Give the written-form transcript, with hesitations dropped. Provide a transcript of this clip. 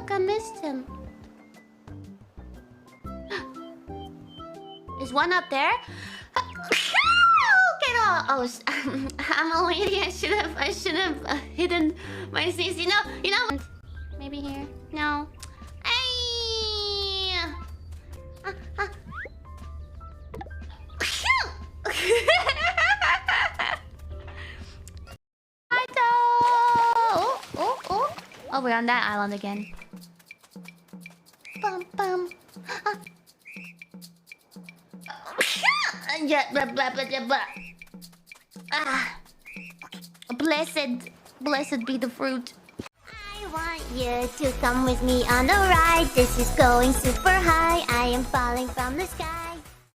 like I missed him. Is one up there? Okay, no. Oh, I'm a lady. I should have hidden my CC. No. Maybe here. No. Ay. Oh, we're on that island again. Bum bum. Yeah, blah, blah, blah, blah, blah. Blessed be the fruit. I want you to come with me on the ride. This is going super high. I am falling from the sky.